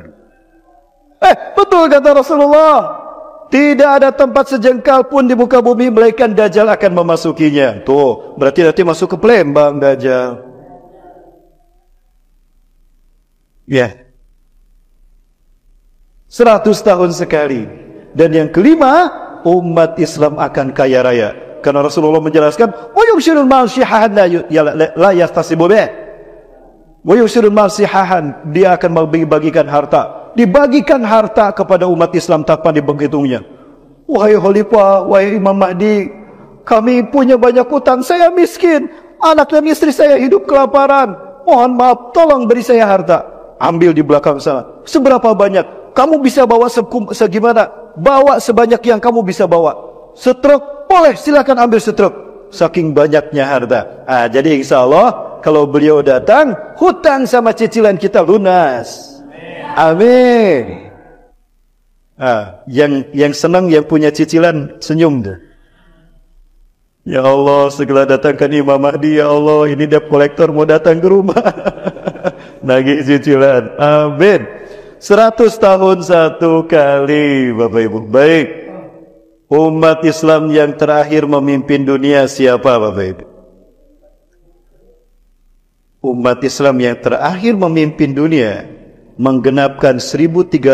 Betul kata Rasulullah. Tidak ada tempat sejengkal pun di muka bumi melainkan Dajjal akan memasukinya. Tuh, berarti nanti masuk ke Palembang Dajjal. Ya. 100 tahun sekali. Dan yang kelima, umat Islam akan kaya raya. Karena Rasulullah menjelaskan, wa yushirul mal syihahan la yastasibu bih. Wa yushirul mal syihahan, dia akan membagi-bagikan harta. Dibagikan harta kepada umat Islam tanpa dihitungnya. Wahai Khalifah, wahai Imam Mahdi, kami punya banyak hutang, saya miskin, anak dan istri saya hidup kelaparan, mohon maaf, tolong beri saya harta. Ambil di belakang sana. Seberapa banyak? Kamu bisa bawa segimana? Bawa sebanyak yang kamu bisa bawa. Setruk, boleh, silakan ambil setruk. Saking banyaknya harta. Jadi insya Allah kalau beliau datang, hutang sama cicilan kita lunas. Amin. Yang senang yang punya cicilan senyum deh. Ya Allah, segera datangkan Imam Mahdi. Ya Allah, ini debt collector mau datang ke rumah. Nagih cicilan. Amin. 100 tahun satu kali, Bapak Ibu. Baik. Umat Islam yang terakhir memimpin dunia siapa, Bapak Ibu? Umat Islam yang terakhir memimpin dunia, menggenapkan 1315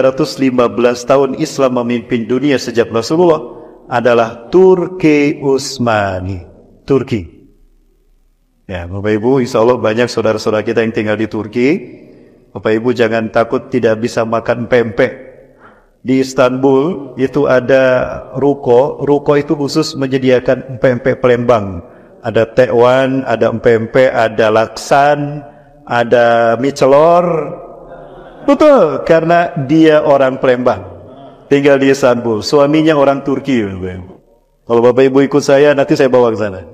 tahun Islam memimpin dunia sejak Rasulullah, adalah Turki Utsmani. Turki. Ya, Bapak Ibu, insya Allah banyak saudara-saudara kita yang tinggal di Turki. Bapak Ibu jangan takut tidak bisa makan pempek. Di Istanbul itu ada ruko. Ruko itu khusus menyediakan pempek Palembang. Ada tekwan, ada pempek, ada laksan, ada mie celor. Betul, karena dia orang Palembang, tinggal di Istanbul. Suaminya orang Turki. Kalau Bapak Ibu ikut saya, nanti saya bawa ke sana.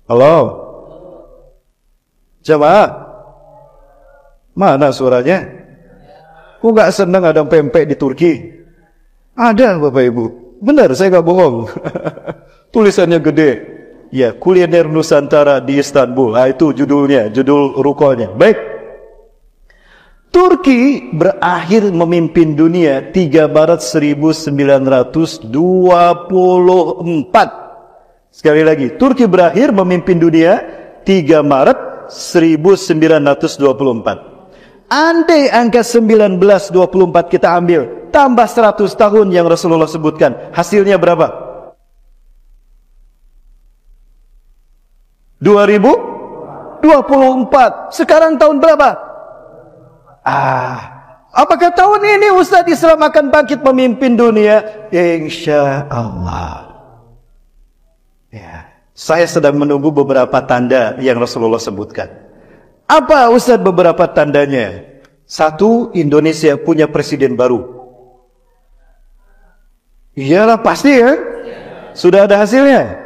Halo, jamaah, mana suaranya? Kok nggak senang ada pempek di Turki? Ada, Bapak Ibu. Benar, saya nggak bohong. Tulisannya gede. Ya, kuliner Nusantara di Istanbul. Itu judulnya, judul rukonya. Baik. Turki berakhir memimpin dunia 3 Maret 1924. Sekali lagi, Turki berakhir memimpin dunia 3 Maret 1924. Andai angka 1924 kita ambil, tambah 100 tahun yang Rasulullah sebutkan, hasilnya berapa? 2024. Sekarang tahun berapa? Apakah tahun ini Ustaz Islam akan bangkit memimpin dunia? Insya Allah. Ya. Saya sedang menunggu beberapa tanda yang Rasulullah sebutkan. Apa Ustaz beberapa tandanya? Satu, Indonesia punya presiden baru. Iyalah pasti ya. Sudah ada hasilnya.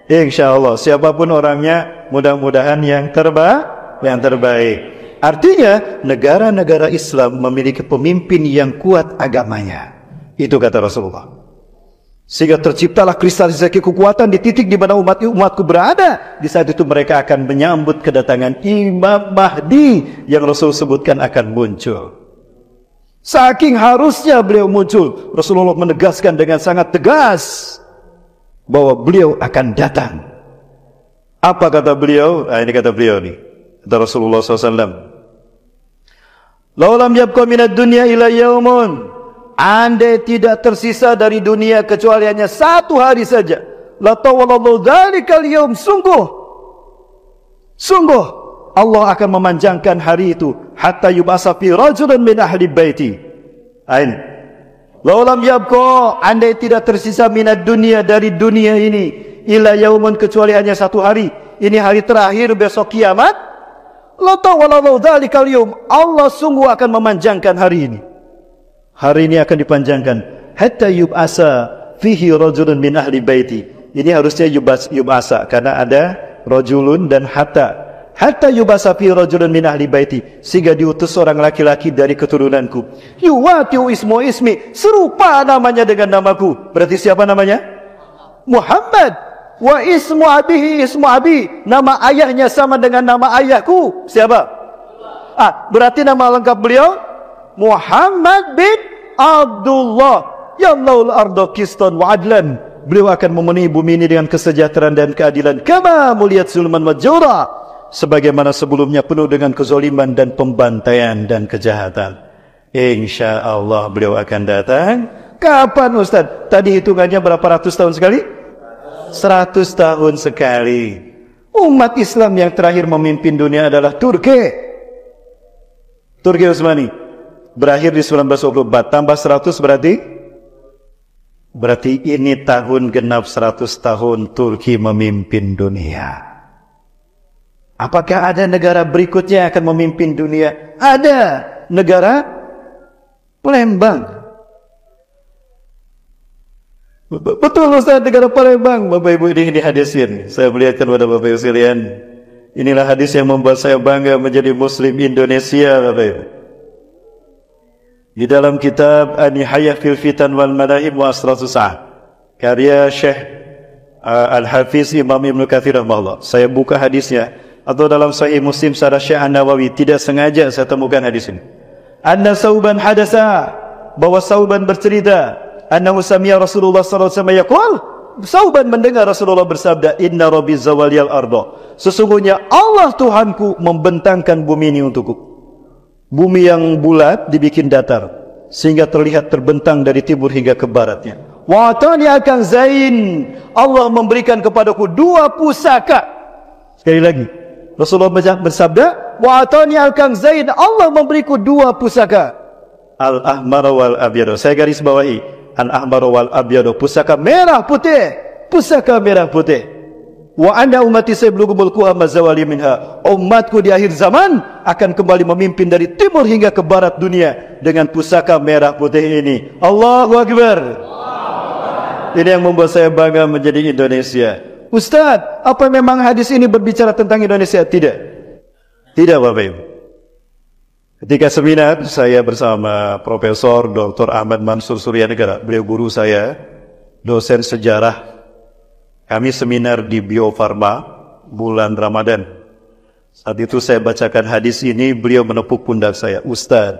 Insya Allah. Siapapun orangnya, mudah-mudahan yang terbaik. Artinya, negara-negara Islam memiliki pemimpin yang kuat agamanya. Itu kata Rasulullah. Sehingga terciptalah kristalisasi kekuatan di titik di mana umatku berada. Di saat itu mereka akan menyambut kedatangan Imam Mahdi yang Rasul sebutkan akan muncul. Saking harusnya beliau muncul, Rasulullah menegaskan dengan sangat tegas bahwa beliau akan datang. Apa kata beliau? Ini kata beliau nih. Kata Rasulullah SAW. Laulam yabqa minad dunya ila yaumun. Andai tidak tersisa dari dunia kecuali hanya satu hari saja. La tawallahu dzalikal yaum. Sungguh Allah akan memanjangkan hari itu hatta yub'asa fi rajulin min ahli baiti. Ain. Laulam yabqa, andai tidak tersisa minad dunia dari dunia ini ila yaumun kecuali hanya satu hari. Ini hari terakhir besok kiamat. La tawallahu dzalikal yaum. Allah sungguh akan memanjangkan hari ini. Hari ini akan dipanjangkan hatta yub'asa fihi rajulun min ahli baiti. Ini harusnya yub'asa karena ada rajulun dan hatta yub'asa fihi rajulun min ahli baiti, sehingga diutus seorang laki-laki dari keturunanku. Yuwatiu ismi, serupa namanya dengan namaku. Berarti siapa namanya? Muhammad. Wa ismu abi, nama ayahnya sama dengan nama ayahku. Siapa? Berarti nama lengkap beliau Muhammad bin Abdullah. Yallahul ardo qistan wa adlan. Beliau akan memenuhi bumi ini dengan kesejahteraan dan keadilan. Kama muliyat zulman wa jawra. Sebagaimana sebelumnya penuh dengan kezaliman dan pembantaian dan kejahatan. Insya Allah beliau akan datang. Kapan Ustaz? Tadi hitungannya berapa ratus tahun sekali? 100 tahun sekali. Umat Islam yang terakhir memimpin dunia adalah Turki Utsmani. Berakhir di 1924, tambah 100 berarti ini tahun genap 100 tahun Turki memimpin dunia. Apakah ada negara berikutnya yang akan memimpin dunia? Ada. Negara Palembang. Betul Ustaz, negara Palembang. Bapak Ibu ini hadisin. Saya melihatkan kepada Bapak Ibu sekalian. Inilah hadis yang membuat saya bangga menjadi Muslim Indonesia, Bapak Ibu. Di dalam kitab An-Nihayah fil Fitan wal Madahib wa Asratus Sa'ah, karya Syekh Al-Hafiz Imam Ibn Katsir rahimahullah. Saya buka hadisnya, atau dalam Sahih Muslim syarah Syekh An-Nawawi, tidak sengaja saya temukan hadis ini. Anna Sauban hadasa, bahwa Sauban bercerita, annahu sami'a Rasulullah sallallahu alaihi wasallam yaqul, Sauban mendengar Rasulullah bersabda, inna rabbi zawaliyal ardo, sesungguhnya Allah Tuhanku membentangkan bumi ini untukku. Bumi yang bulat dibikin datar sehingga terlihat terbentang dari timur hingga ke baratnya. Wa atani akan zain, Allah memberikan kepadaku 2 pusaka. Sekali lagi Rasulullah bersabda, wa atani akan zain, Allah memberiku 2 pusaka. Al-ahmar wal abyad. Saya garis bawahi al-ahmar wal abyad, pusaka merah putih. Pusaka merah putih. Wa anna ummati sayablughu mulkuha mazawali minha. Umatku di akhir zaman akan kembali memimpin dari timur hingga ke barat dunia dengan pusaka merah putih ini. Allahu Akbar. Ini yang membuat saya bangga menjadi Indonesia. Ustaz, apa memang hadis ini berbicara tentang Indonesia? Tidak. Tidak Bapak Ibu. Ketika seminar saya bersama Profesor Dr. Ahmad Mansur Suryanegara, beliau guru saya, dosen sejarah. Kami seminar di Bio Farma bulan Ramadan. Saat itu saya bacakan hadis ini, beliau menepuk pundak saya. Ustaz,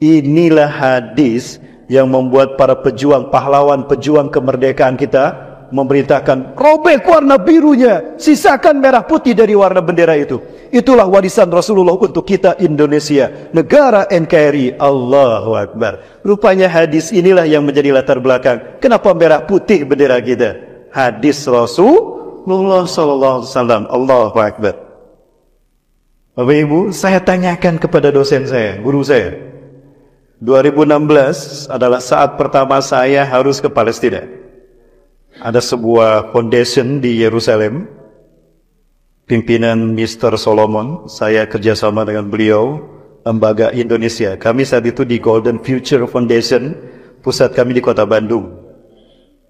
inilah hadis yang membuat para pejuang, pahlawan pejuang kemerdekaan kita memerintahkan robek warna birunya, sisakan merah putih dari warna bendera itu. Itulah warisan Rasulullah untuk kita Indonesia, negara NKRI. Allahu Akbar. Rupanya hadis inilah yang menjadi latar belakang kenapa merah putih bendera kita. Hadis Rasul Rasulullah sallallahu alaihi wasallam. Allahu akbar. Bapak Ibu, saya tanyakan kepada dosen saya, guru saya. 2016 adalah saat pertama saya harus ke Palestina. Ada sebuah foundation di Yerusalem, pimpinan Mr. Solomon, saya kerjasama dengan beliau, lembaga Indonesia. Kami saat itu di Golden Future Foundation, pusat kami di kota Bandung.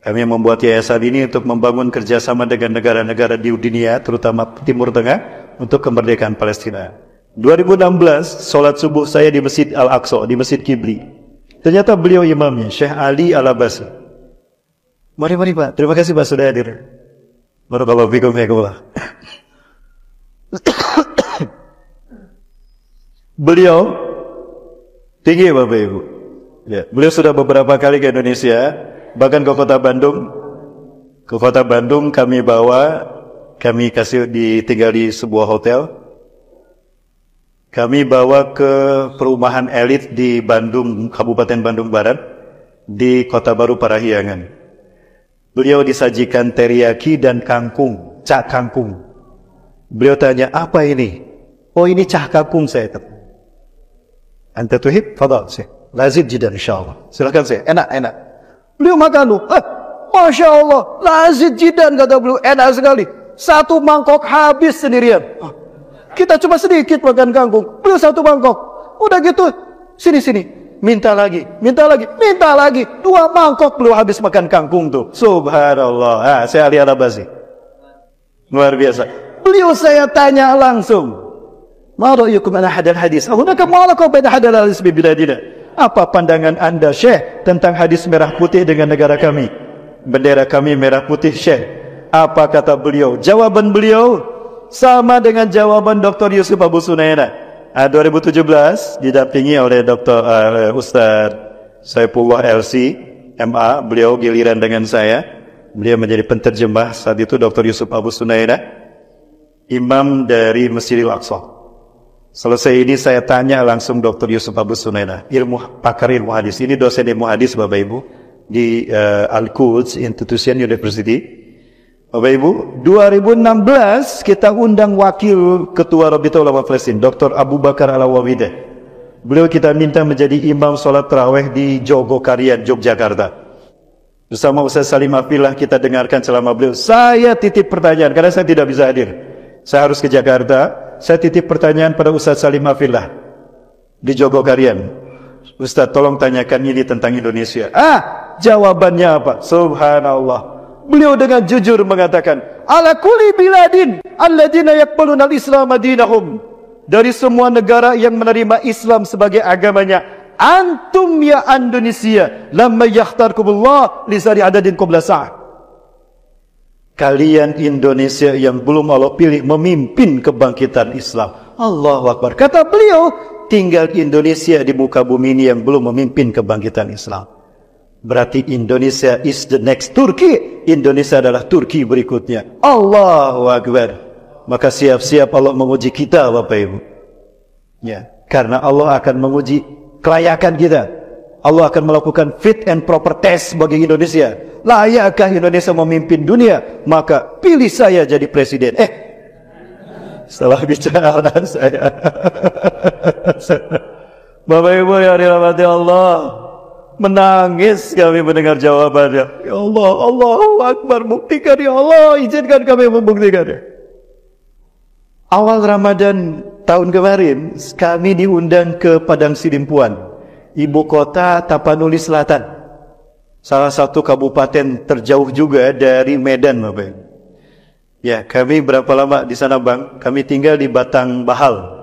Kami membuat yayasan ini untuk membangun kerjasama dengan negara-negara di dunia, terutama Timur Tengah, untuk kemerdekaan Palestina. 2016, sholat subuh saya di Masjid Al-Aqsa, di Masjid Kibli. Ternyata beliau imamnya, Syekh Ali Al-Abbasi. Mari Pak, terima kasih Pak sudah hadir. Barakallahu fikum ya. Beliau tinggi Bapak Ibu. Ya, beliau sudah beberapa kali ke Indonesia, bahkan ke kota Bandung. Ke kota Bandung kami kasih tinggal di sebuah hotel. Kami bawa ke perumahan elit di Bandung, Kabupaten Bandung Barat, di Kota Baru Parahyangan. Beliau disajikan teriyaki dan kangkung, cak kangkung. Beliau tanya, apa ini? Oh, ini cah kangkung saya. Anta tuhib? Fadal saya. Lazid jidan insyaallah. Silakan saya. Enak. Beliau makan lu. Masya Allah, lazid jidan kata beliau, enak sekali. Satu mangkok habis sendirian. Kita cuma sedikit makan kangkung, beliau satu mangkok. Udah gitu, sini. Minta lagi. 2 mangkok beliau habis makan kangkung tuh. Subhanallah. Saya Ali Al-Abbasi. Luar biasa. Beliau saya tanya langsung. Ma ra'yukum an hadal hadis? Hunaka ma'alakum baina hadal hadis bi biladina. Apa pandangan Anda, Syekh, tentang hadis merah putih dengan negara kami? Bendera kami merah putih, Syekh. Apa kata beliau? Jawaban beliau sama dengan jawaban Dr. Yusuf Abu Sunaina. 2017 didampingi oleh Dr. Ustaz Saifullah LC MA. Beliau giliran dengan saya. Beliau menjadi penterjemah saat itu Dr. Yusuf Abu Sunaina, imam dari Masjidil Aqsa. Selesai ini saya tanya langsung Dr. Yusuf Abu Sunaina, pakar ilmu hadis. Ini dosen ilmu hadis Bapak Ibu di Al-Quds Institution University. Bapak Ibu, 2016 kita undang wakil ketua Rabita Ulama Palestin, Dr. Abu Bakar Al-Wawidah. Beliau kita minta menjadi imam sholat tarawih di Jogokarian, Yogyakarta. Bersama Ustaz Salim Afillah kita dengarkan selama beliau. Saya titip pertanyaan, karena saya tidak bisa hadir. Saya harus ke Jakarta, saya titip pertanyaan pada Ustaz Salim Afillah di Jogokarian. Ustaz, tolong tanyakan ini tentang Indonesia. Jawabannya apa? Subhanallah. Beliau dengan jujur mengatakan, ala kulli biladin alladziina yaqbaluna al-islam dinahum. Dari semua negara yang menerima Islam sebagai agamanya, antum ya Indonesia lamma yakhtarkumullah li sari adadin qabla sa'ah. Kalian Indonesia yang belum Allah pilih memimpin kebangkitan Islam. Allahu Akbar. Kata beliau, tinggal Indonesia di muka bumi ini yang belum memimpin kebangkitan Islam. Berarti Indonesia is the next Turki. Indonesia adalah Turki berikutnya. Allahu Akbar. Maka siap-siap Allah menguji kita Bapak Ibu. Ya, karena Allah akan menguji kelayakan kita. Allah akan melakukan fit and proper test bagi Indonesia. Layakkah Indonesia memimpin dunia? Maka pilih saya jadi presiden. Setelah bicara saya. Bapak Ibu yang dirahmati Allah, menangis kami mendengar jawabannya. Ya Allah, Allahu Akbar, buktikan ya Allah, izinkan kami membuktikannya. Awal Ramadan tahun kemarin, kami diundang ke Padang Sidimpuan, ibu kota Tapanuli Selatan, salah satu kabupaten terjauh juga dari Medan, Bapak. Ya, kami berapa lama di sana, Bang? Kami tinggal di Batang Bahal,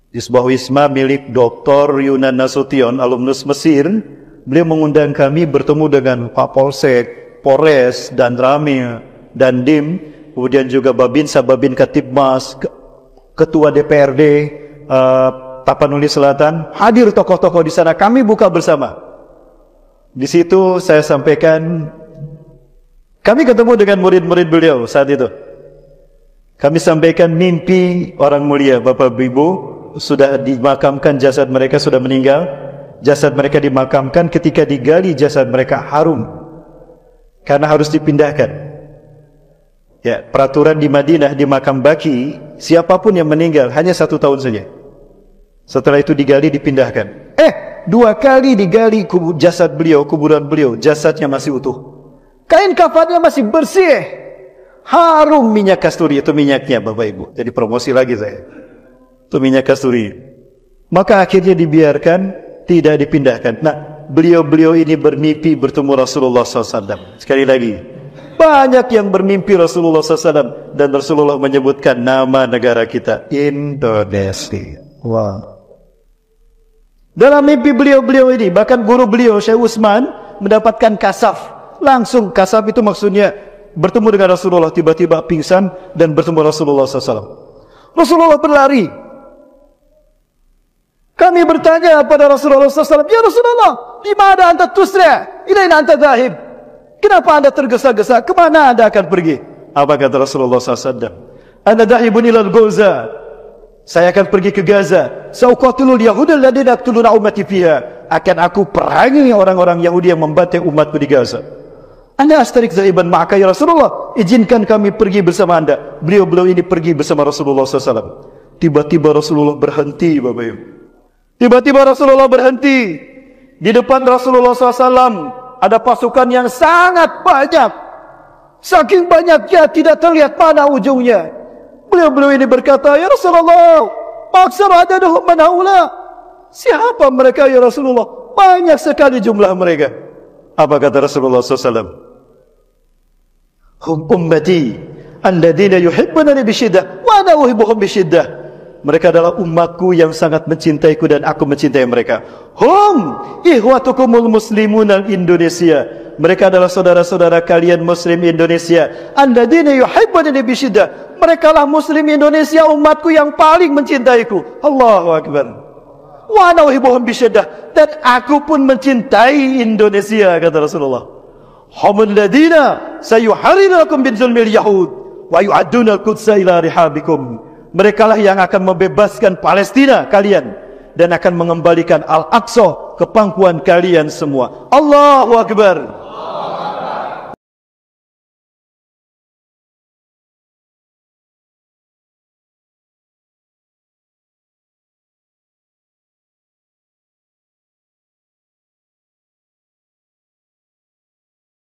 di sebuah wisma milik Dr. Yunan Nasution, alumnus Mesir. Beliau mengundang kami bertemu dengan Pak Polsek, Polres, dan Rami, dan Dim, kemudian juga Babinsa, Babin Katibmas, Ketua DPRD Tapanuli Selatan. Hadir tokoh-tokoh di sana, kami buka bersama. Di situ saya sampaikan, kami ketemu dengan murid-murid beliau saat itu. Kami sampaikan mimpi orang mulia, Bapak Ibu, sudah dimakamkan, jasad mereka sudah meninggal. Jasad mereka dimakamkan, ketika digali jasad mereka harum karena harus dipindahkan. Ya, peraturan di Madinah di makam Baki, siapapun yang meninggal hanya 1 tahun saja. Setelah itu digali, dipindahkan. 2 kali digali jasad beliau, kuburan beliau, jasadnya masih utuh. Kain kafannya masih bersih. Harum minyak kasturi, itu minyaknya Bapak Ibu. Jadi promosi lagi saya. Itu minyak kasturi. Maka akhirnya dibiarkan, tidak dipindahkan. Nah, beliau-beliau ini bermimpi bertemu Rasulullah SAW. Sekali lagi, banyak yang bermimpi Rasulullah SAW. Dan Rasulullah menyebutkan nama negara kita, Indonesia. Wow. Dalam mimpi beliau-beliau ini, bahkan guru beliau, Syekh Utsman, mendapatkan kasaf. Langsung kasaf itu maksudnya bertemu dengan Rasulullah, tiba-tiba pingsan dan bertemu Rasulullah SAW. Rasulullah berlari. Kami bertanya pada Rasulullah SAW, "Ya Rasulullah, di mana anda tusra? Ilaina anta dhahib?" Kenapa anda tergesa-gesa? Kemana anda akan pergi? Apa kata Rasulullah SAW? "Ana dhahibun ilal Gaza." Saya akan pergi ke Gaza. Sauqatilul Yahuda alladziina yaqtuluna ummati fiha. Akan aku perangi orang-orang Yahudi yang membantai umatku di Gaza. Ana astarik zahiban ma'aka ya Rasulullah. Izinkan kami pergi bersama anda. Beliau-beliau ini pergi bersama Rasulullah SAW. Tiba-tiba Rasulullah berhenti, Bapak Ibu. Tiba-tiba Rasulullah berhenti. Di depan Rasulullah SAW ada pasukan yang sangat banyak. Saking banyaknya tidak terlihat mana ujungnya. Beliau-beliau ini berkata, "Ya Rasulullah, maksar adaduhum man haula." Siapa mereka ya Rasulullah? Banyak sekali jumlah mereka. Apa kata Rasulullah SAW? "Hum ummati alladzina yuhibbunani bisyiddah wa ana uhibbuhum bisyiddah." Mereka adalah umatku yang sangat mencintaiku dan aku mencintai mereka. Hum ihwatukumul muslimun al-Indonesia. Mereka adalah saudara-saudara kalian Muslim Indonesia. Alladzina yuhibbunani bisyiddah. Mereka lah Muslim Indonesia, umatku yang paling mencintaiku. Allahu Akbar. Wa ana uhibbuhum bisyiddah. Dan aku pun mencintai Indonesia, kata Rasulullah. Humul ladzina sayuharrirukum bin zulmil yahud wa yu'adduna al-qudsa ila rihabikum. Mereka lah yang akan membebaskan Palestina kalian dan akan mengembalikan Al-Aqsa ke pangkuan kalian semua. Allahu Akbar.